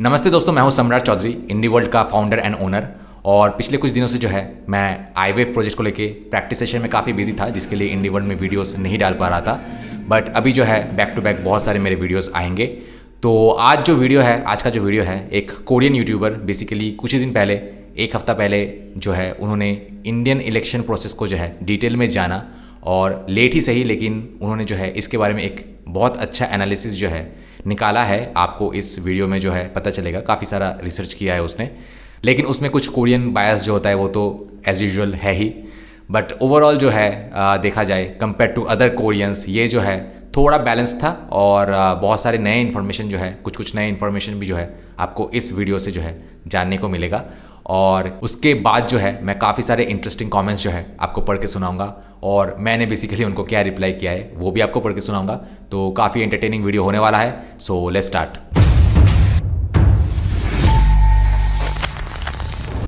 नमस्ते दोस्तों, मैं हूं सम्राट चौधरी, इंडी वर्ल्ड का फाउंडर एंड ओनर। और पिछले कुछ दिनों से जो है मैं iWave प्रोजेक्ट को लेके प्रैक्टिस सेशन में काफ़ी बिजी था, जिसके लिए इंडी वर्ल्ड में वीडियोस नहीं डाल पा रहा था। बट अभी जो है बैक टू बैक बहुत सारे मेरे वीडियोस आएंगे। तो आज का जो वीडियो है एक कोरियन यूट्यूबर बेसिकली कुछ ही दिन पहले, एक हफ्ता पहले जो है उन्होंने इंडियन इलेक्शन प्रोसेस को जो है डिटेल में जाना, और लेट ही सही लेकिन उन्होंने जो है इसके बारे में एक बहुत अच्छा एनालिसिस जो है निकाला है। आपको इस वीडियो में जो है पता चलेगा, काफ़ी सारा रिसर्च किया है उसने, लेकिन उसमें कुछ कोरियन बायस जो होता है वो तो एज यूजुअल है ही। बट ओवरऑल जो है देखा जाए कंपेयर टू अदर कोरियंस, ये जो है थोड़ा बैलेंस था। और बहुत सारे नए इन्फॉर्मेशन जो है, कुछ नए इन्फॉर्मेशन भी जो है आपको इस वीडियो से जो है जानने को मिलेगा। और उसके बाद जो है मैं काफ़ी सारे इंटरेस्टिंग कमेंट्स जो है आपको पढ़ के सुनाऊंगा, और मैंने बेसिकली उनको क्या रिप्लाई किया है वो भी आपको पढ़ के सुनाऊंगा। तो काफ़ी एंटरटेनिंग वीडियो होने वाला है। So let's start.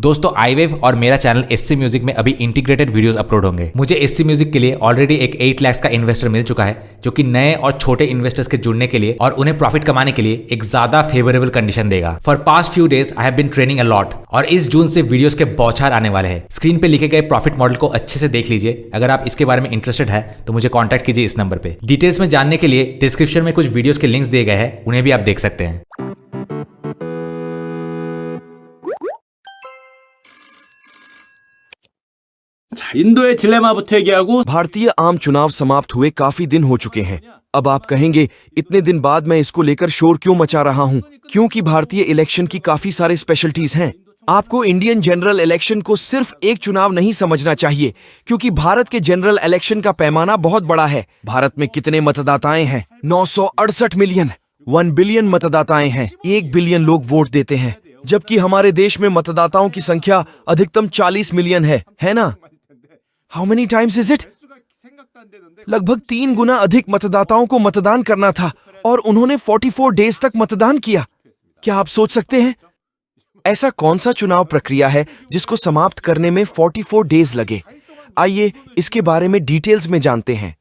दोस्तों, iWave और मेरा चैनल SC म्यूजिक में अभी इंटीग्रेटेड वीडियोस अपलोड होंगे। मुझे SC म्यूजिक के लिए ऑलरेडी एक 8 लाख का इन्वेस्टर मिल चुका है, जो कि नए और छोटे इन्वेस्टर्स के जुड़ने के लिए और उन्हें प्रॉफिट कमाने के लिए एक ज्यादा फेवरेबल कंडीशन देगा। For past few days I have been training a lot, और इस जून से वीडियोस के बौछार आने वाले हैं। स्क्रीन पे लिखे गए प्रॉफिट मॉडल को अच्छे से देख लीजिए। अगर आप इसके बारे में इंटरेस्टेड है तो मुझे कॉन्टैक्ट कीजिए इस नंबर पे। डिटेल्स में जानने के लिए डिस्क्रिप्शन में कुछ वीडियोस के लिंक्स दिए गए हैं, उन्हें भी आप देख सकते हैं। 인도의 딜레마부터 얘기하고 भारतीय आम चुनाव समाप्त हुए काफी दिन हो चुके हैं। अब आप कहेंगे इतने दिन बाद मैं इसको लेकर शोर क्यों मचा रहा हूँ? क्योंकि भारतीय इलेक्शन की काफी सारे स्पेशलिटीज हैं। आपको इंडियन जनरल इलेक्शन को सिर्फ एक चुनाव नहीं समझना चाहिए, क्योंकि भारत के जनरल इलेक्शन का पैमाना बहुत बड़ा है। भारत में कितने मतदाताएं हैं? 968 मिलियन। 1 बिलियन मतदाताएं हैं। 1 बिलियन लोग वोट देते हैं, जबकि हमारे देश में मतदाताओं की संख्या अधिकतम 40 मिलियन है ना? How many times is it? लगभग 3 गुना अधिक मतदाताओं को मतदान करना था, और उन्होंने 44 डेज तक मतदान किया। क्या आप सोच सकते हैं ऐसा कौन सा चुनाव प्रक्रिया है जिसको समाप्त करने में 44 डेज लगे? आइए इसके बारे में डिटेल्स में जानते हैं।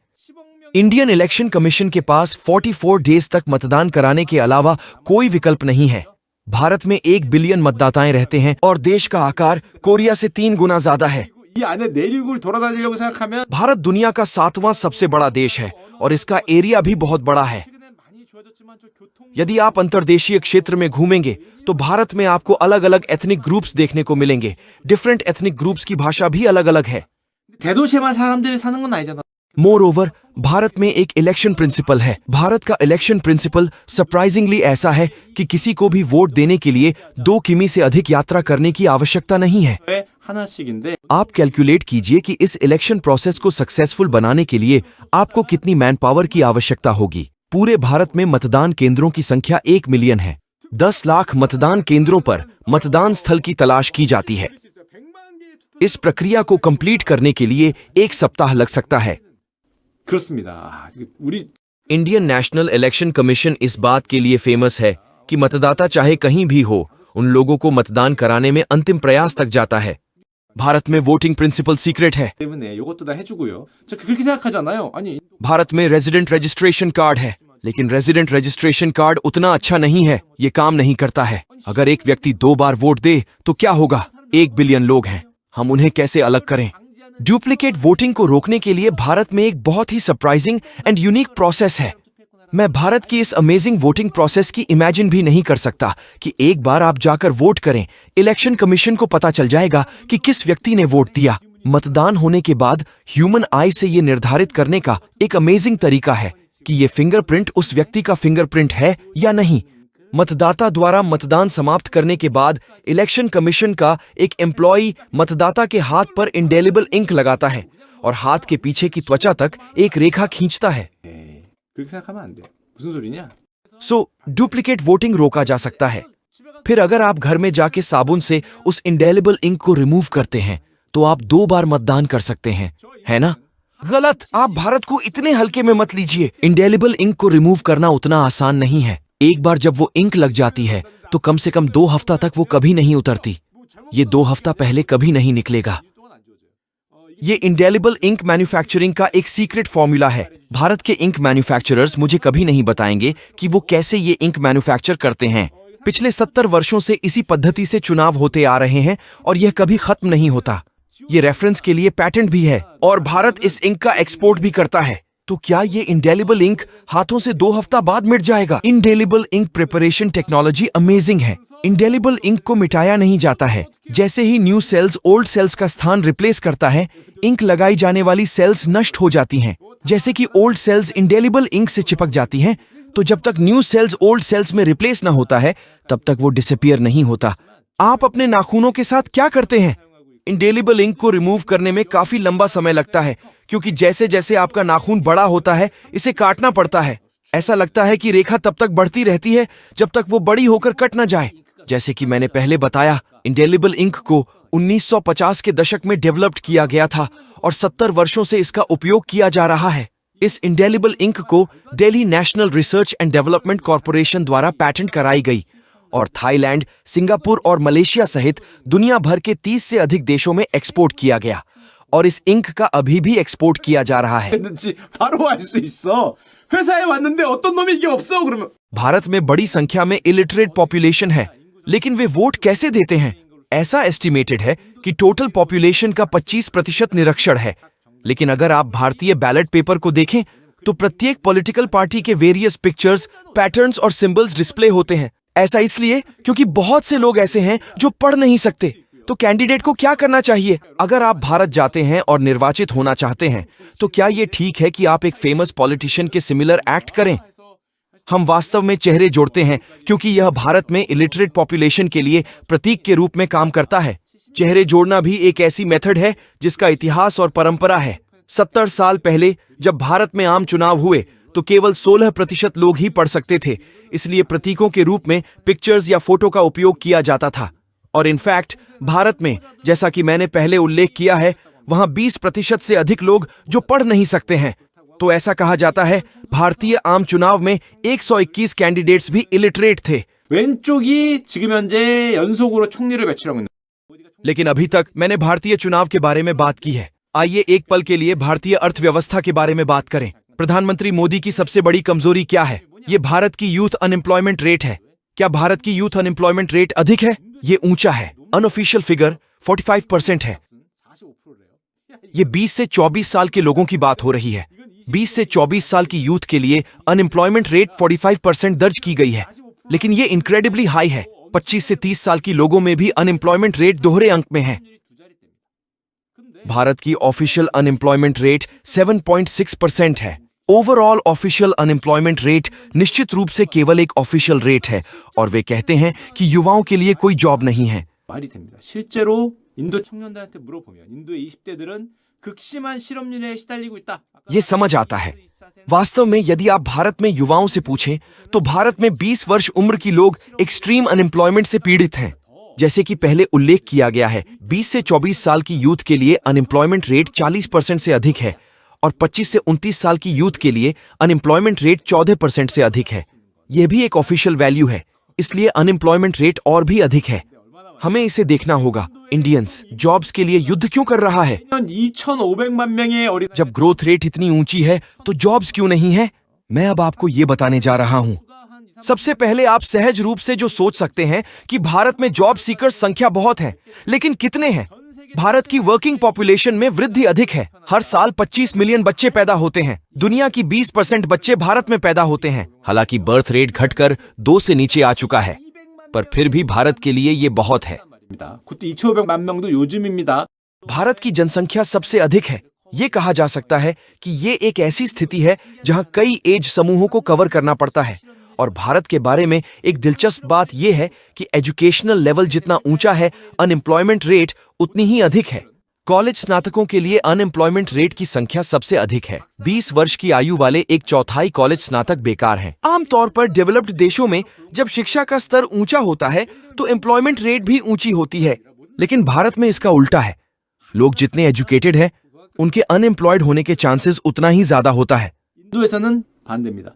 इंडियन इलेक्शन कमीशन के पास 44 डेज तक मतदान कराने के अलावा कोई विकल्प नहीं है। भारत में 1 बिलियन मतदाताएं रहते हैं, और देश का आकार कोरिया से 3 गुना ज्यादा है। 이 안에 내륙을 돌아다니려고 생각하면 भारत दुनिया का 7वां सबसे बड़ा देश है, और इसका एरिया भी बहुत बड़ा है। यदि आप अंतर्देशीय क्षेत्र में घूमेंगे तो भारत में आपको अलग अलग एथनिक ग्रुप्स देखने को मिलेंगे। डिफरेंट एथनिक ग्रुप्स की भाषा भी अलग अलग है। 대도시에만 सा람들이 사는 건 아니잖아. मोर ओवर, भारत में एक इलेक्शन प्रिंसिपल है। भारत का इलेक्शन प्रिंसिपल सरप्राइजिंगली ऐसा है कि किसी को भी वोट देने के लिए 2 किमी से अधिक यात्रा करने की आवश्यकता नहीं है। 하나씩인데 आप कैलकुलेट कीजिए कि इस इलेक्शन प्रोसेस को सक्सेसफुल बनाने के लिए आपको कितनी मैन पावर की आवश्यकता होगी। पूरे भारत में मतदान केंद्रों की संख्या 1 मिलियन है। 10 लाख मतदान केंद्रों पर मतदान स्थल की तलाश की जाती है। इस प्रक्रिया को कंप्लीट करने के लिए 1 सप्ताह लग सकता है। 그렇습니다. 우리 इंडियन नेशनल इलेक्शन कमीशन इस बात के लिए फेमस है कि मतदाता चाहे कहीं भी हो, उन लोगों को मतदान कराने में अंतिम प्रयास तक जाता है। भारत में वोटिंग प्रिंसिपल सीक्रेट है। 때문에 이것도 다 해주고요. 저 그렇게 생각하잖아요. 아니 भारत में रेजिडेंट रजिस्ट्रेशन कार्ड है, लेकिन रेजिडेंट रजिस्ट्रेशन कार्ड उतना अच्छा नहीं है। ये काम नहीं करता है। अगर एक व्यक्ति 2 बार वोट दे तो क्या होगा? 1 बिलियन लोग हैं, हम उन्हें कैसे अलग करें? डुप्लीकेट वोटिंग को रोकने के लिए भारत में एक बहुत ही सरप्राइजिंग एंड यूनिक प्रोसेस है। मैं भारत की इस अमेजिंग वोटिंग प्रोसेस की इमेजिन भी नहीं कर सकता कि एक बार आप जाकर वोट करें, इलेक्शन कमीशन को पता चल जाएगा कि किस व्यक्ति ने वोट दिया। मतदान होने के बाद ह्यूमन आई से ये निर्धारित करने का एक अमेजिंग तरीका है कि ये फिंगरप्रिंट उस व्यक्ति का फिंगरप्रिंट है या नहीं। मतदाता द्वारा मतदान समाप्त करने के बाद इलेक्शन कमीशन का एक एम्प्लॉई मतदाता के हाथ पर इंडेलिबल इंक लगाता है और हाथ के पीछे की त्वचा तक एक रेखा खींचता है। 그렇게 생각하면 안 돼. 무슨 소리냐? डुप्लीकेट वोटिंग रोका जा सकता है। फिर अगर आप घर में जाके साबुन से उस इंडेलिबल इंक को रिमूव करते हैं तो आप 2 बार मतदान कर सकते हैं, है ना? गलत। आप भारत को इतने हल्के में मत लीजिए। इंडेलिबल इंक को रिमूव करना उतना आसान नहीं है। एक बार जब वो इंक लग जाती है तो कम से कम 2 हफ्ता तक वो कभी नहीं उतरती। ये 2 हफ्ता पहले कभी नहीं निकलेगा। ये इंडेलिबल इंक मैन्युफैक्चरिंग का एक सीक्रेट फॉर्मूला है। भारत के इंक मैन्युफैक्चरर्स मुझे कभी नहीं बताएंगे कि वो कैसे ये इंक मैन्युफैक्चर करते हैं, पिछले 70 वर्षों से इसी पद्धति से चुनाव होते आ रहे हैं और यह कभी खत्म नहीं होता। ये रेफरेंस के लिए पैटेंट भी है और भारत इस इंक का एक्सपोर्ट भी करता है। तो क्या ये इंडेलिबल इंक हाथों से 2 हफ्ता बाद मिट जाएगा? Indelible ink preparation technology amazing है। इंडेलिबल इंक को मिटाया नहीं जाता है। जैसे ही न्यू सेल्स ओल्ड सेल्स का स्थान रिप्लेस करता है, इंक लगाई जाने वाली सेल्स नष्ट हो जाती हैं। जैसे कि ओल्ड सेल्स इंडेलिबल इंक से चिपक जाती हैं, तो जब तक न्यू सेल्स ओल्ड सेल्स में रिप्लेस ना होता है, तब तक वो डिसअपीयर नहीं होता। आप अपने नाखूनों के साथ क्या करते हैं? इंडेलिबल इंक को रिमूव करने में काफी लंबा समय लगता है, क्योंकि जैसे जैसे आपका नाखून बड़ा होता है, इसे काटना पड़ता है। ऐसा लगता है कि रेखा तब तक बढ़ती रहती है जब तक वो बड़ी होकर कट ना जाए। जैसे कि मैंने पहले बताया, इंडेलिबल इंक को 1950 के दशक में डेवलप्ड किया गया था और 70 वर्षों से इसका उपयोग किया जा रहा है। इस इंडेलिबल इंक को Delhi national research and development corporation द्वारा पैटेंट कराई गई और थाईलैंड, सिंगापुर और मलेशिया सहित दुनिया भर के 30 से अधिक देशों में एक्सपोर्ट किया गया और इस इंक का अभी भी एक्सपोर्ट किया जा रहा है। 했는지 바로 알 수 있어. 회사에 왔는데 어떤 놈이 이게 없어 그러면. भारत में बड़ी संख्या में इलिटरेट पॉपुलेशन है, लेकिन वे वोट कैसे देते हैं? ऐसा एस्टिमेटेड है कि टोटल पॉपुलेशन का 25% निरक्षर है। लेकिन अगर आप भारतीय बैलेट पेपर को देखें, तो प्रत्येक पॉलिटिकल पार्टी के वेरियस पिक्चर्स, पैटर्न्स और सिंबल्स डिस्प्ले होते हैं। ऐसा इसलिए क्योंकि बहुत से लोग ऐसे हैं जो पढ़ नहीं सकते। तो कैंडिडेट को क्या करना चाहिए? अगर आप भारत जाते हैं और निर्वाचित होना चाहते हैं, तो क्या ये ठीक है कि आप एक फेमस पॉलिटिशियन के सिमिलर एक्ट करें? हम वास्तव में चेहरे जोड़ते हैं क्योंकि यह भारत में इलिटरेट पॉपुलेशन के लिए प्रतीक के रूप में काम करता है। चेहरे जोड़ना भी एक ऐसी मेथड है जिसका इतिहास और परंपरा है। 70 साल पहले जब भारत में आम चुनाव हुए, तो केवल 16% लोग ही पढ़ सकते थे। इसलिए प्रतीकों के रूप में पिक्चर्स या फोटो का उपयोग किया जाता था। और इनफैक्ट भारत में, जैसा कि मैंने पहले उल्लेख किया है, वहां 20% से अधिक लोग जो पढ़ नहीं सकते हैं। तो ऐसा कहा जाता है, भारतीय आम चुनाव में 121 कैंडिडेट्स भी इलिटरेट थे। 왼쪽이 지금 현재 연속으로 총리를 배출하고 있는. लेकिन अभी तक मैंने भारतीय चुनाव के बारे में बात की है। आइए एक पल के लिए भारतीय अर्थव्यवस्था के बारे में बात करें। प्रधानमंत्री मोदी की सबसे बड़ी कमजोरी क्या है? ये भारत की यूथ अनएम्प्लॉयमेंट रेट है। क्या भारत की यूथ अनएम्प्लॉयमेंट रेट अधिक है? ये ऊंचा है। अनऑफिशियल फिगर 45% है। ये 20 से 24 साल के लोगों की बात हो रही है। 20 से 24 साल की यूथ के लिए अनएम्प्लॉयमेंट रेट 45% दर्ज की गई है। लेकिन ये इनक्रेडिबली हाई है। 25 से 30 साल की लोगों में भी अनएम्प्लॉयमेंट रेट दोहरे अंक में है। भारत की ऑफिशियल अनएम्प्लॉयमेंट रेट 7.6% है। ओवरऑल ऑफिशियल अनएम्प्लॉयमेंट रेट निश्चित रूप से केवल एक ऑफिशियल रेट है और वे कहते हैं कि युवाओं के लिए कोई जॉब नहीं है। 말이 됩니다. 실제로 인도 청년들한테 물어보면 인도의 20대들은 극심한 실업률에 시달리고 있다. ये समझ आता है। वास्तव में यदि आप भारत में युवाओं से पूछें, तो भारत में 20 वर्ष उम्र की लोग एक्सट्रीम अनएम्प्लॉयमेंट से पीड़ित हैं। जैसे कि पहले उल्लेख किया गया है, 20 से 24 साल की यूथ के लिए अनएम्प्लॉयमेंट रेट 40% से अधिक है और 25 से 29 साल की यूथ के लिए अनएम्प्लॉयमेंट रेट 14% से अधिक है। यह भी एक ऑफिशियल वैल्यू है, इसलिए अनएम्प्लॉयमेंट रेट और भी अधिक है। हमें इसे देखना होगा। इंडियंस जॉब्स के लिए युद्ध क्यों कर रहा है? 2,500만 명의 어린 जब ग्रोथ रेट इतनी ऊंची है, तो जॉब्स क्यों नहीं है? मैं अब आपको ये बताने जा रहा हूं। सबसे पहले आप सहज रूप से जो सोच सकते हैं कि भारत में जॉब सीकर्स संख्या बहुत है, लेकिन कितने हैं? भारत की वर्किंग पॉपुलेशन में वृद्धि अधिक है। हर साल 25 मिलियन बच्चे पैदा होते हैं। दुनिया की 20% बच्चे भारत में पैदा होते हैं। हालांकि बर्थ रेट घटकर 2 से नीचे आ चुका है, पर फिर भी भारत के लिए ये बहुत है। 그것도 2,500만 명도 요즘입니다. भारत की जनसंख्या सबसे अधिक है। ये कहा जा सकता है कि ये एक ऐसी स्थिति है जहां कई एज समूहों को कवर करना पड़ता है। और भारत के बारे में एक दिलचस्प बात यह है कि एजुकेशनल लेवल जितना ऊंचा है, अनएम्प्लॉयमेंट रेट उतनी ही अधिक है। कॉलेज स्नातकों के लिए अनएम्प्लॉयमेंट रेट की संख्या सबसे अधिक है। 20 वर्ष की आयु वाले 1/4 कॉलेज स्नातक बेकार हैं। आमतौर पर डेवलप्ड देशों में जब शिक्षा का स्तर ऊंचा होता है, तो एम्प्लॉयमेंट रेट भी ऊंची होती है। लेकिन भारत में इसका उल्टा है। लोग जितने एजुकेटेड हैं, उनके अनएम्प्लॉयड होने के चांसेस उतना ही ज्यादा होता है। 인도에서는 반대입니다.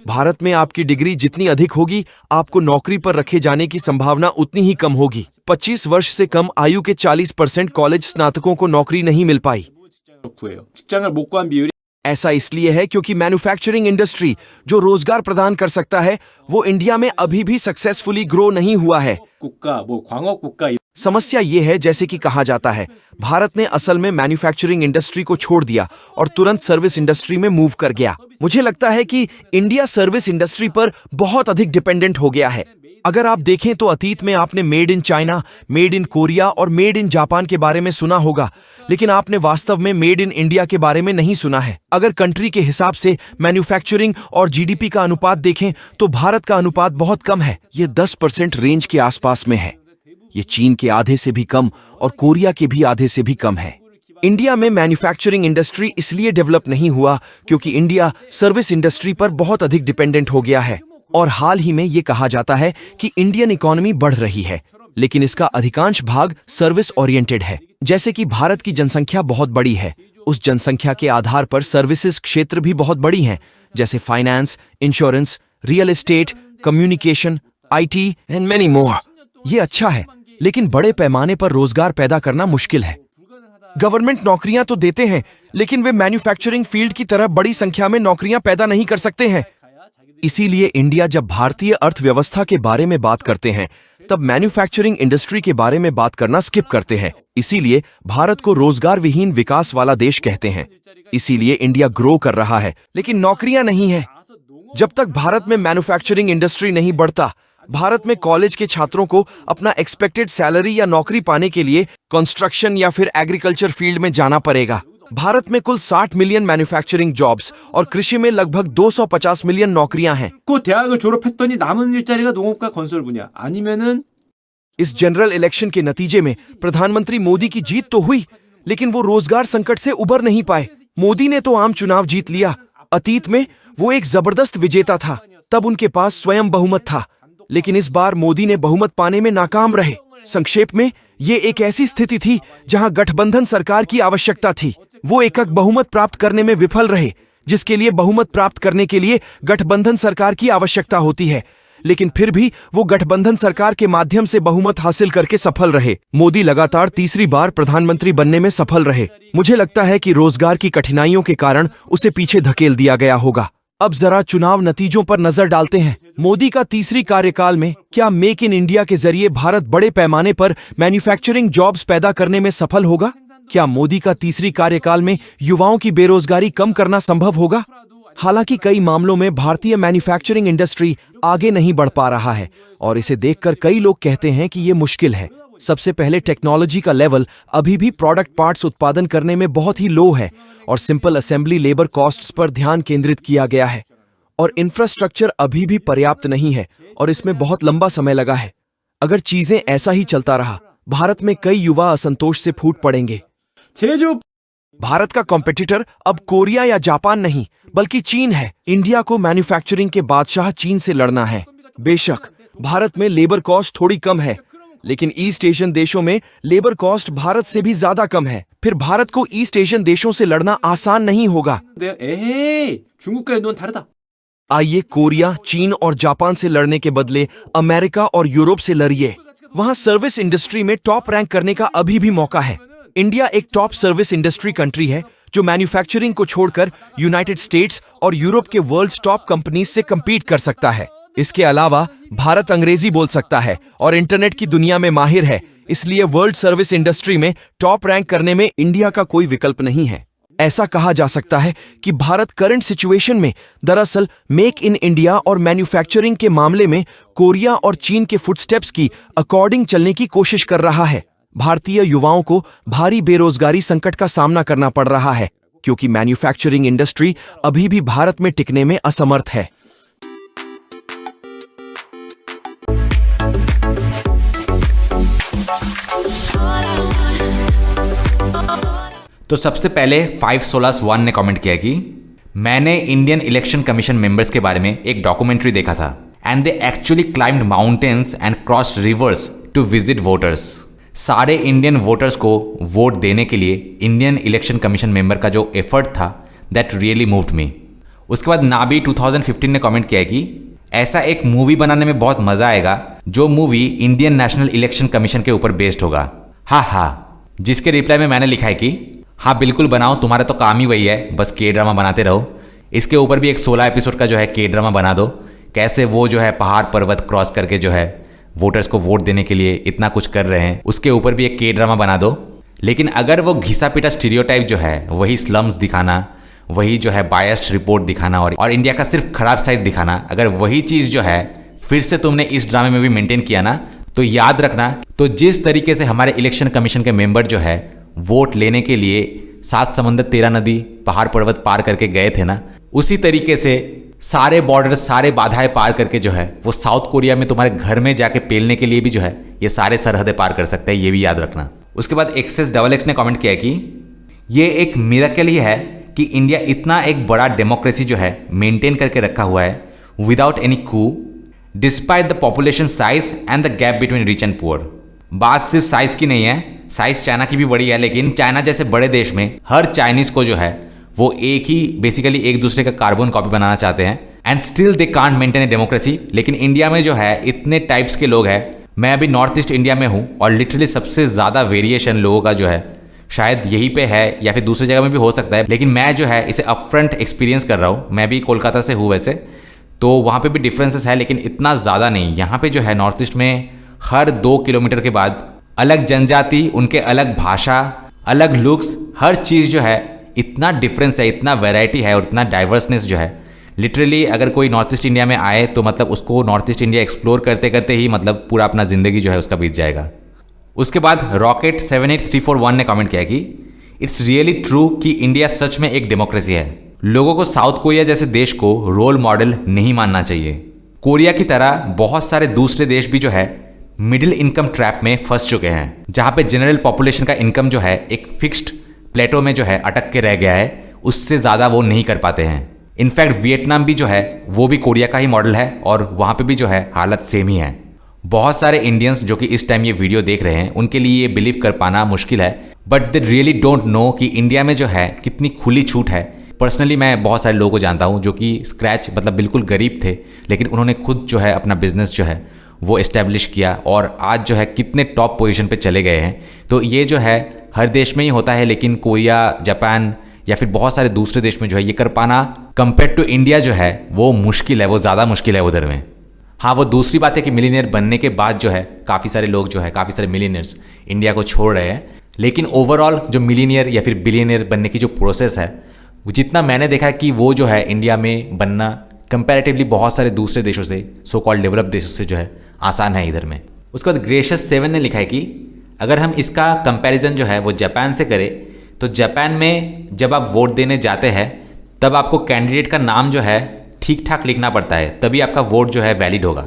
भारत में आपकी डिग्री जितनी अधिक होगी, आपको नौकरी पर रखे जाने की संभावना उतनी ही कम होगी। 25 वर्ष से कम आयु के 40% कॉलेज स्नातकों को नौकरी नहीं मिल पाई। 구해요. 직장을 못 구한 비율이 ऐसा इसलिए है क्योंकि मैन्युफैक्चरिंग इंडस्ट्री जो रोजगार प्रदान कर सकता है वो इंडिया में अभी भी सक्सेसफुली ग्रो नहीं हुआ है। 국가, 뭐 광업 국가 समस्या ये है, जैसे कि कहा जाता है, भारत ने असल में मैन्युफैक्चरिंग इंडस्ट्री को छोड़ दिया और तुरंत सर्विस इंडस्ट्री में मूव कर गया। मुझे लगता है कि इंडिया सर्विस इंडस्ट्री पर बहुत अधिक डिपेंडेंट हो गया है। अगर आप देखें तो अतीत में आपने made in China, made in Korea और मेड इन जापान के बारे में सुना होगा, लेकिन आपने वास्तव में मेड इन इंडिया के बारे में नहीं सुना है। अगर कंट्री के हिसाब से मैन्युफैक्चरिंग और जीडीपी का अनुपात देखें तो भारत का अनुपात बहुत कम है, ये 10% रेंज के आसपास में है। ये चीन के आधे से भी कम और कोरिया के भी आधे से भी कम है। इंडिया में मैन्युफैक्चरिंग इंडस्ट्री इसलिए डेवलप नहीं हुआ क्योंकि इंडिया सर्विस इंडस्ट्री पर बहुत अधिक डिपेंडेंट हो गया है। और हाल ही में ये कहा जाता है कि इंडियन इकोनॉमी बढ़ रही है, लेकिन इसका अधिकांश भाग सर्विस ओरिएंटेड है। जैसे कि भारत की जनसंख्या बहुत बड़ी है, उस जनसंख्या के आधार पर सर्विसेज क्षेत्र भी बहुत बड़ी हैं, जैसे finance, insurance, real estate, communication, IT and many more. ये अच्छा है, लेकिन बड़े पैमाने पर रोजगार पैदा करना मुश्किल है। गवर्नमेंट नौकरियां तो देते हैं, लेकिन वे मैन्युफैक्चरिंग फील्ड की तरह बड़ी संख्या में नौकरियां पैदा नहीं कर सकते हैं। इसीलिए इंडिया जब भारतीय अर्थव्यवस्था के बारे में बात करते हैं, तब मैन्युफैक्चरिंग इंडस्ट्री के बारे में बात करना स्किप करते हैं। इसीलिए भारत को रोजगार विहीन विकास वाला देश कहते हैं। इसीलिए इंडिया ग्रो कर रहा है, लेकिन नौकरियां नहीं है। जब तक भारत में मैन्युफैक्चरिंग इंडस्ट्री नहीं बढ़ता, भारत में कॉलेज के छात्रों को अपना एक्सपेक्टेड सैलरी या नौकरी पाने के लिए कंस्ट्रक्शन या फिर एग्रीकल्चर फील्ड में जाना पड़ेगा। भारत में कुल 60 मिलियन मैन्युफैक्चरिंग जॉब्स और कृषि में लगभग 250 मिलियन नौकरियां हैं। 그 대학을 졸업했더니 남은 일자리가 농업과 건설 분야 아니면은 इस जनरल इलेक्शन के नतीजे में प्रधानमंत्री मोदी की जीत तो हुई, लेकिन वो रोजगार संकट से उबर नहीं पाए। मोदी ने तो आम चुनाव जीत लिया। अतीत में वो एक जबरदस्त विजेता था, तब उनके पास स्वयं बहुमत था, लेकिन इस बार मोदी ने बहुमत पाने में नाकाम रहे। संक्षेप में ये एक ऐसी स्थिति थी जहां गठबंधन सरकार की आवश्यकता थी। वो एकक बहुमत प्राप्त करने में विफल रहे, जिसके लिए बहुमत प्राप्त करने के लिए गठबंधन सरकार की आवश्यकता होती है, लेकिन फिर भी वो गठबंधन सरकार के माध्यम से बहुमत हासिल करके सफल रहे। मोदी लगातार तीसरी बार प्रधानमंत्री बनने में सफल रहे। मुझे लगता है कि रोजगार की कठिनाइयों के कारण उसे पीछे धकेल दिया गया होगा। अब जरा चुनाव नतीजों पर नजर डालते हैं। मोदी का तीसरी कार्यकाल में क्या मेक इन इंडिया के जरिए भारत बड़े पैमाने पर मैन्युफैक्चरिंग जॉब्स पैदा करने में सफल होगा? क्या मोदी का तीसरी कार्यकाल में युवाओं की बेरोजगारी कम करना संभव होगा? हालांकि कई मामलों में भारतीय मैन्युफैक्चरिंग इंडस्ट्री आगे नहीं बढ़ पा रहा है और इसे देखकर कई लोग कहते हैं कि ये मुश्किल है। सबसे पहले टेक्नोलॉजी का लेवल अभी भी प्रोडक्ट पार्ट्स उत्पादन करने में बहुत ही लो है और सिंपल असेंबली लेबर कॉस्ट्स पर ध्यान केंद्रित किया गया है, और इंफ्रास्ट्रक्चर अभी भी पर्याप्त नहीं है और इसमें बहुत लंबा समय लगा है। अगर चीजें ऐसा ही चलता रहा, भारत में कई युवा असंतोष से फूट पड़ेंगे। 제조 भारत का कॉम्पिटिटर अब कोरिया या जापान नहीं बल्कि चीन है। इंडिया को मैन्युफैक्चरिंग के बादशाह चीन से लड़ना है। बेशक भारत में लेबर कॉस्ट थोड़ी कम है, लेकिन ईस्ट एशियन देशों में लेबर कॉस्ट भारत से भी ज्यादा कम है। फिर भारत को ईस्ट एशियन देशों से लड़ना आसान नहीं होगा। 에헤이 중국과 인도는 다르다. आइए कोरिया, चीन और जापान से लड़ने के बदले अमेरिका और यूरोप से लड़िए। वहां सर्विस इंडस्ट्री में टॉप रैंक करने का अभी भी मौका है। इंडिया एक टॉप सर्विस इंडस्ट्री कंट्री है जो मैन्युफैक्चरिंग को छोड़कर यूनाइटेड स्टेट्स और यूरोप के वर्ल्ड टॉप कंपनीज से compete कर सकता है। इसके अलावा भारत अंग्रेजी बोल सकता है और इंटरनेट की दुनिया में माहिर है, इसलिए वर्ल्ड सर्विस इंडस्ट्री में टॉप रैंक करने में इंडिया का कोई विकल्प नहीं है। ऐसा कहा जा सकता है कि भारत करंट सिचुएशन में दरअसल मेक इन इंडिया और मैन्युफैक्चरिंग के मामले में कोरिया और चीन के फुटस्टेप्स की अकॉर्डिंग चलने की कोशिश कर रहा है। भारतीय युवाओं को भारी बेरोजगारी संकट का सामना करना पड़ रहा है क्योंकि मैन्युफैक्चरिंग इंडस्ट्री अभी भी भारत में टिकने में असमर्थ है। तो सबसे पहले 5solas1 ने कमेंट किया कि मैंने इंडियन इलेक्शन कमीशन मेंबर्स के बारे में एक डॉक्यूमेंट्री देखा था and they actually climbed mountains and crossed rivers to visit voters. सारे इंडियन वोटर्स को वोट देने के लिए इंडियन इलेक्शन कमीशन मेंबर का जो एफर्ट था दैट रियली मूव्ड मी। उसके बाद नाबी 2015 ने कमेंट किया कि ऐसा एक मूवी बनाने में बहुत मज़ा आएगा जो movie Indian national election commission के ऊपर बेस्ड होगा। हाँ, जिसके रिप्लाई में मैंने लिखा है कि हाँ बिल्कुल बनाओ, तुम्हारा तो काम ही वही है, बस के ड्रामा बनाते रहो। इसके ऊपर भी एक 16 एपिसोड का जो है के ड्रामा बना दो, कैसे वो जो है पहाड़ पर्वत क्रॉस करके जो है वोटर्स को वोट देने के लिए इतना कुछ कर रहे हैं, उसके ऊपर भी एक के ड्रामा बना दो। लेकिन अगर वो घिसा पिटा स्टीरियोटाइप जो है, वही स्लम्स दिखाना, वही जो है बायस्ड रिपोर्ट दिखाना और इंडिया का सिर्फ खराब साइड दिखाना, अगर वही चीज़ जो है फिर से तुमने इस ड्रामे में भी मेंटेन किया ना, तो याद रखना, तो जिस तरीके से हमारे इलेक्शन कमीशन के मेंबर जो है वोट लेने के लिए 7 समंदर 13 नदी पहाड़ पर्वत पार करके गए थे ना, उसी तरीके से सारे बॉर्डर सारे बाधाएं पार करके जो है वो साउथ कोरिया में तुम्हारे घर में जाके पेलने के लिए भी जो है ये सारे सरहदें पार कर सकते हैं, ये भी याद रखना। उसके बाद XS ने कमेंट किया कि ये एक मिरेकल ही है कि इंडिया इतना एक बड़ा डेमोक्रेसी जो है मेंटेन करके रखा हुआ है without any coup, despite the population size and the gap between rich and poor. बात सिर्फ साइज की नहीं है, साइज चाइना की भी बड़ी है, लेकिन चाइना जैसे बड़े देश में हर चाइनीज को जो है वो एक ही बेसिकली एक दूसरे का कार्बन कॉपी बनाना चाहते हैं and still they can't maintain a democracy. लेकिन इंडिया में जो है इतने टाइप्स के लोग हैं, मैं अभी नॉर्थ ईस्ट इंडिया में हूँ और लिटरली सबसे ज़्यादा वेरिएशन लोगों का जो है शायद यहीं पे है या फिर दूसरी जगह में भी हो सकता है, लेकिन मैं जो है इसे अपफ्रंट एक्सपीरियंस कर रहा हूँ। मैं भी कोलकाता से हूँ वैसे, तो वहाँ पे भी डिफरेंसेस है लेकिन इतना ज़्यादा नहीं। यहाँ पे जो है नॉर्थ ईस्ट में हर 2 किलोमीटर के बाद अलग जनजाति, उनके अलग भाषा, अलग लुक्स, हर चीज़ जो है इतना डिफरेंस है, इतना वैरायटी है और इतना डाइवर्सनेस जो है, लिटरली अगर कोई नॉर्थ ईस्ट इंडिया में आए तो मतलब उसको नॉर्थ ईस्ट इंडिया एक्सप्लोर करते करते ही मतलब पूरा अपना ज़िंदगी जो है उसका बीत जाएगा। उसके बाद रॉकेट 78341 ने कमेंट किया कि इट्स रियली ट्रू कि इंडिया सच में एक डेमोक्रेसी है। लोगों को साउथ कोरिया जैसे देश को रोल मॉडल नहीं मानना चाहिए। कोरिया की तरह बहुत सारे दूसरे देश भी जो है मिडिल इनकम ट्रैप में फंस चुके हैं, जहां पे जनरल पॉपुलेशन का इनकम जो है एक फिक्स्ड प्लेटो में जो है अटक के रह गया है, उससे ज़्यादा वो नहीं कर पाते हैं। इनफैक्ट वियतनाम भी जो है वो भी कोरिया का ही मॉडल है और वहाँ पे भी जो है हालत सेम ही है। बहुत सारे इंडियंस जो कि इस टाइम ये वीडियो देख रहे हैं उनके लिए ये बिलीव कर पाना मुश्किल है, but they really don't know कि इंडिया में जो है कितनी खुली छूट है। पर्सनली मैं बहुत सारे लोगों को जानता हूँ जो कि स्क्रैच मतलब बिल्कुल गरीब थे, लेकिन उन्होंने खुद जो है अपना बिजनेस जो है वो इस्टेब्लिश किया और आज जो है कितने टॉप पोजीशन पे चले गए हैं। तो ये जो है हर देश में ही होता है, लेकिन कोरिया, जापान या फिर बहुत सारे दूसरे देश में जो है ये कर पाना कंपेयर टू इंडिया जो है वो मुश्किल है, वो ज़्यादा मुश्किल है उधर में। हाँ, वो दूसरी बात है कि मिलीनियर बनने के बाद जो है काफ़ी सारे लोग जो है काफ़ी सारे मिलीनियर्स इंडिया को छोड़ रहे हैं, लेकिन ओवरऑल जो मिलीनियर या फिर बिलियनियर बनने की जो प्रोसेस है, जितना मैंने देखा है कि वो जो है इंडिया में बनना कंपैरेटिवली बहुत सारे दूसरे देशों से, सो कॉल्ड डेवलप्ड देशों से जो है आसान है इधर में। उसके बाद ग्रेशियस 7 ने लिखा है कि अगर हम इसका कंपैरिजन जो है वो जापान से करें तो जापान में जब आप वोट देने जाते हैं तब आपको कैंडिडेट का नाम जो है ठीक ठाक लिखना पड़ता है, तभी आपका वोट जो है वैलिड होगा।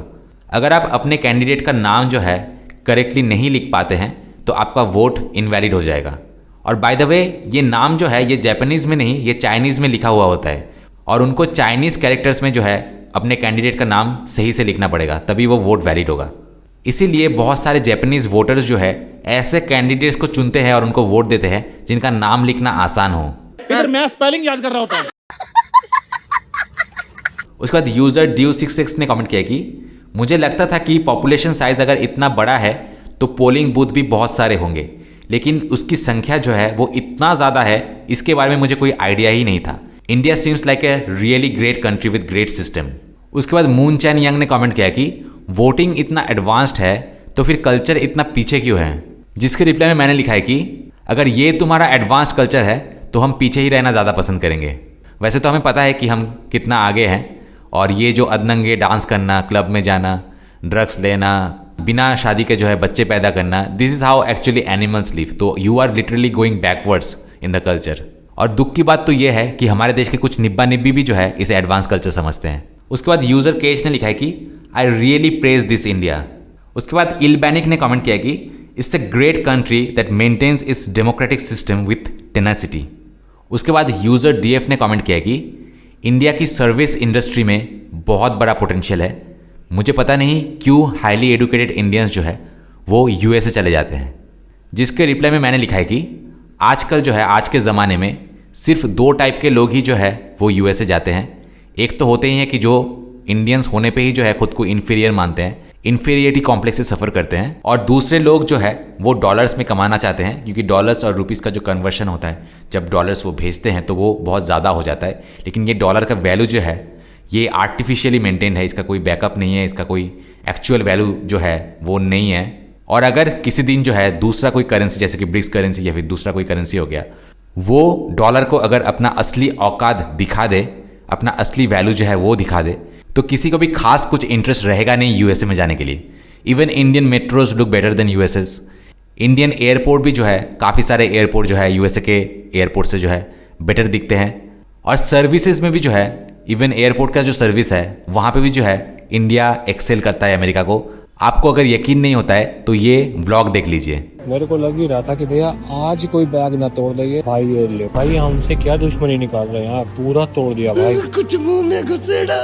अगर आप अपने कैंडिडेट का नाम जो है करेक्टली नहीं लिख पाते हैं तो आपका वोट इनवैलिड हो जाएगा। और बाय द वे ये नाम जो है ये जापानीज़ में नहीं, ये चाइनीज़ में लिखा हुआ होता है और उनको चाइनीज़ कैरेक्टर्स में जो है अपने कैंडिडेट का नाम सही से लिखना पड़ेगा, तभी वो वोट वैलिड होगा। इसीलिए बहुत सारे जापानीज़ वोटर्स जो है ऐसे कैंडिडेट्स को चुनते हैं और उनको वोट देते हैं जिनका नाम लिखना आसान हो। इधर मैं स्पेलिंग याद कर रहा होता हूँ। उसके बाद यूज़र Dio66 ने कमेंट किया कि मुझे लगता था कि पॉपुलेशन साइज अगर इतना बड़ा है तो पोलिंग बूथ भी बहुत सारे होंगे, लेकिन उसकी संख्या जो है वो इतना ज़्यादा है, इसके बारे में मुझे कोई आइडिया ही नहीं था। India seems like a really great country with great system. उसके बाद मून चैन यंग ने कमेंट किया कि वोटिंग इतना एडवांस्ड है तो फिर कल्चर इतना पीछे क्यों है, जिसके रिप्लाई में मैंने लिखा है कि अगर ये तुम्हारा एडवांस्ड कल्चर है तो हम पीछे ही रहना ज़्यादा पसंद करेंगे। वैसे तो हमें पता है कि हम कितना आगे हैं, और ये जो अदनंगे डांस करना, क्लब में जाना, ड्रग्स लेना, बिना शादी के जो है बच्चे पैदा करना, this is how actually animals live. तो you are literally going backwards in the culture. और दुख की बात तो ये है कि हमारे देश के कुछ निब्बा निब्बी भी जो है इसे एडवांस कल्चर समझते हैं। उसके बाद यूज़र केज ने लिखा है कि I really praise this India. उसके बाद इलबैनिक ने कमेंट किया कि it's a great country that maintains its democratic system with tenacity. उसके बाद यूज़र DF ने कमेंट किया कि इंडिया की सर्विस इंडस्ट्री में बहुत बड़ा पोटेंशियल है। मुझे पता नहीं क्यों हाईली एडुकेटेड इंडियंस जो है वो USA चले जाते हैं। जिसके रिप्लाई में मैंने लिखा है कि आजकल जो है आज के ज़माने में सिर्फ 2 टाइप के लोग ही जो है वो USA जाते हैं। एक तो होते ही हैं कि जो इंडियंस होने पे ही जो है खुद को इन्फीरियर मानते हैं, इन्फीरियरिटी कॉम्प्लेक्स से सफ़र करते हैं, और दूसरे लोग जो है वो डॉलर्स में कमाना चाहते हैं, क्योंकि डॉलर्स और रुपीज़ का जो कन्वर्शन होता है, जब डॉलर्स वो भेजते हैं तो वो बहुत ज़्यादा हो जाता है। लेकिन ये डॉलर का वैल्यू जो है ये आर्टिफिशियली मेंटेन्ड है, इसका कोई बैकअप नहीं है, इसका कोई एक्चुअल वैल्यू जो है वो नहीं है। और अगर किसी दिन जो है दूसरा कोई करेंसी, जैसे कि ब्रिक्स करेंसी या फिर दूसरा कोई करेंसी हो गया, वो डॉलर को अगर अपना असली औकात दिखा दे, अपना असली वैल्यू जो है वो दिखा दे, तो किसी को भी खास कुछ इंटरेस्ट रहेगा नहीं यूएसए में जाने के लिए। Even Indian metros look better than USS. Indian airport भी जो है, काफ़ी सारे एयरपोर्ट जो है यूएसए के एयरपोर्ट से जो है बेटर दिखते हैं। और सर्विसेज में भी जो है, इवन एयरपोर्ट का जो सर्विस है वहाँ पे भी जो है इंडिया एक्सेल करता है अमेरिका को। आपको अगर यकीन नहीं होता है तो ये व्लॉग देख लीजिए। मेरे को लग ही रहा था कि भैया आज कोई बैग ना तोड़ देंगे। भाई ये ले भाई, हमसे क्या दुश्मनी निकाल रहे हैं यार, पूरा तोड़ दिया भाई। कुछ मुंह में घुसेड़ा,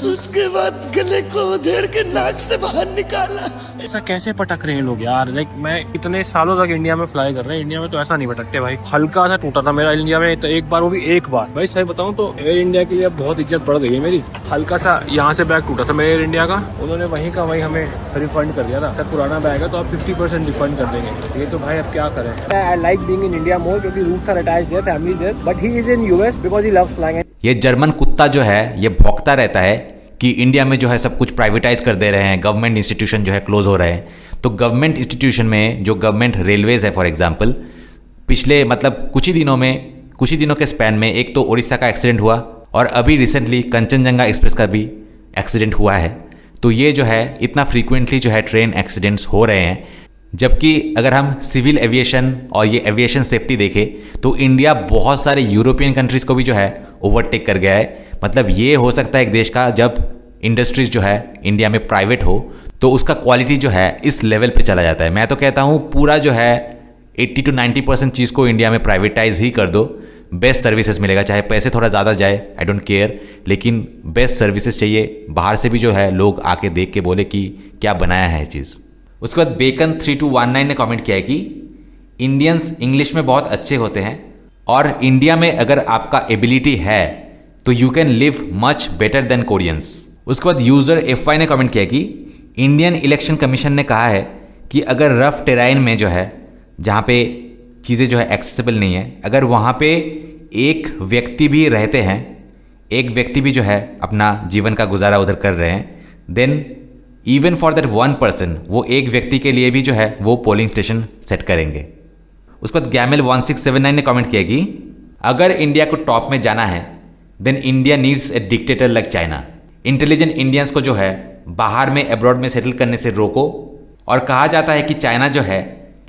उसके बाद गले को उधेड़ के नाक से बाहर निकाला। ऐसा कैसे पटक रहे हैं लोग यार। लाइक मैं इतने सालों तक इंडिया में फ्लाई कर रहे हैं, इंडिया में तो ऐसा नहीं पटकते भाई। हल्का सा टूटा था मेरा इंडिया में तो एक बार, वो भी एक बार। भाई सही बताऊं तो एयर इंडिया के लिए बहुत इज्जत बढ़ गई है मेरी। हल्का सा यहाँ से बैग टूटा था मेरे एयर इंडिया का, उन्होंने वहीं का वहीं हमें रिफंड कर दिया था। सर पुराना बैग है तो आप 50% रिफंड कर देंगे। ये तो भाई अब क्या करें। I like being in India more क्योंकि roots are attached there, family there, but he is in US because he loves flying. ये जर्मन कुत्ता जो है ये भौंकता रहता है कि इंडिया में जो है सब कुछ प्राइवेटाइज कर दे रहे हैं, गवर्नमेंट इंस्टीट्यूशन जो है क्लोज हो रहे हैं। तो गवर्नमेंट इंस्टीट्यूशन में जो गवर्नमेंट रेलवेज है फॉर एग्जांपल, पिछले मतलब कुछ ही दिनों के स्पैन में एक तो उड़ीसा का एक्सीडेंट हुआ, और अभी रिसेंटली कंचनजंगा एक्सप्रेस का भी एक्सीडेंट हुआ है। तो ये जो है इतना फ्रीक्वेंटली जो है ट्रेन एक्सीडेंट्स हो रहे हैं। जबकि अगर हम सिविल एविएशन और ये एविएशन सेफ्टी देखें तो इंडिया बहुत सारे यूरोपियन कंट्रीज को भी जो है ओवरटेक कर गया है। मतलब ये हो सकता है एक देश का, जब इंडस्ट्रीज जो है इंडिया में प्राइवेट हो तो उसका क्वालिटी जो है इस लेवल पे चला जाता है। मैं तो कहता हूँ पूरा जो है 80 to 90% चीज़ को इंडिया में प्राइवेटाइज ही कर दो, बेस्ट सर्विसेज मिलेगा। चाहे पैसे थोड़ा ज़्यादा जाए, आई डोंट केयर, लेकिन बेस्ट सर्विसेज चाहिए। बाहर से भी जो है लोग आके देख के बोले कि क्या बनाया है चीज़। उसके बाद बेकन 3219 ने कमेंट किया है कि इंडियंस इंग्लिश में बहुत अच्छे होते हैं, और इंडिया में अगर आपका एबिलिटी है तो you can live much better than Koreans. उसके बाद यूज़र FY ने कमेंट किया कि इंडियन इलेक्शन कमीशन ने कहा है कि अगर रफ टेराइन में जो है, जहाँ पे चीज़ें जो है एक्सेसिबल नहीं है, अगर वहाँ पे एक व्यक्ति भी रहते हैं, एक व्यक्ति भी जो है अपना जीवन का गुजारा उधर कर रहे हैं, then even for that one person, वो एक व्यक्ति के लिए भी जो है वो पोलिंग स्टेशन सेट करेंगे। उसके बाद गैमल 1679 ने कमेंट किया कि अगर इंडिया को टॉप में जाना है then India needs a dictator like China. Intelligent Indians को जो है बाहर में, अब्रॉड में सेटल करने से रोको। और कहा जाता है कि चाइना जो है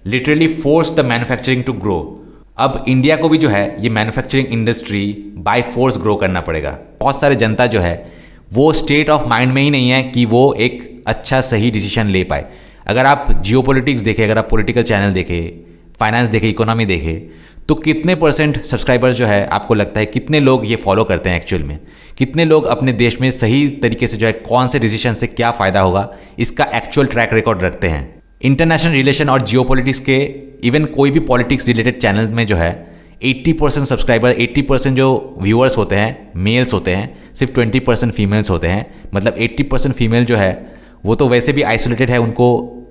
literally force the manufacturing to grow. अब इंडिया को भी जो है ये manufacturing industry by force grow करना पड़ेगा। बहुत सारे जनता जो है वो स्टेट ऑफ माइंड में ही नहीं है कि वो एक अच्छा सही डिसीजन ले पाए। अगर आप जियोपॉलिटिक्स देखें, अगर आप पॉलिटिकल चैनल देखें, फाइनेंस देखें, इकोनॉमी देखें, तो कितने % सब्सक्राइबर्स जो है आपको लगता है कितने लोग ये फॉलो करते हैं एक्चुअल में? कितने लोग अपने देश में सही तरीके से जो है कौन से डिसीजन से क्या फ़ायदा होगा इसका एक्चुअल ट्रैक रिकॉर्ड रखते हैं? इंटरनेशनल रिलेशन और जियोपॉलिटिक्स के, इवन कोई भी पॉलिटिक्स रिलेटेड चैनल में जो है 80% सब्सक्राइबर, 80% जो व्यूअर्स होते हैं मेल्स होते हैं, सिर्फ 20% फीमेल्स होते हैं। मतलब 80% फीमेल जो है वो तो वैसे भी आइसोलेटेड है, उनको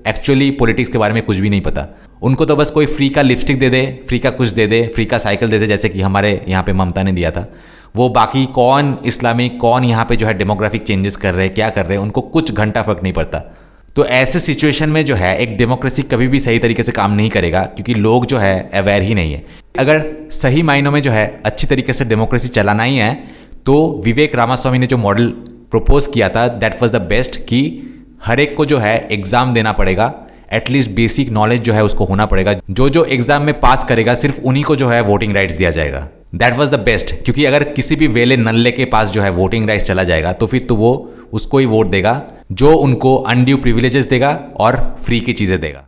एक्चुअली पॉलिटिक्स के बारे में कुछ भी नहीं पता। उनको तो बस कोई फ्री का लिपस्टिक दे दे, फ्री का कुछ दे दे, फ्री का साइकिल दे दे, जैसे कि हमारे यहाँ पे ममता ने दिया था। वो बाकी कौन इस्लामिक, कौन यहाँ पे जो है डेमोग्राफिक चेंजेस कर रहे हैं, क्या कर रहे हैं, उनको कुछ घंटा फर्क नहीं पड़ता। तो ऐसे सिचुएशन में जो है एक डेमोक्रेसी कभी भी सही तरीके से काम नहीं करेगा, क्योंकि लोग जो है अवेयर ही नहीं है। अगर सही मायनों में जो है अच्छी तरीके से डेमोक्रेसी चलाना ही है तो विवेक रामास्वामी ने जो मॉडल प्रपोज किया था दैट वाज द बेस्ट, कि हर एक को जो है एग्जाम देना पड़ेगा, एटलीस्ट बेसिक नॉलेज जो है उसको होना पड़ेगा। जो एग्जाम में पास करेगा सिर्फ उन्हीं को जो है वोटिंग राइट्स दिया जाएगा। दैट वाज द बेस्ट, क्योंकि अगर किसी भी वेले नल्ले के पास जो है वोटिंग राइट्स चला जाएगा तो फिर तो वो उसको ही वोट देगा जो उनको अनड्यू प्रिविलेजेस देगा और फ्री की चीज़ें देगा।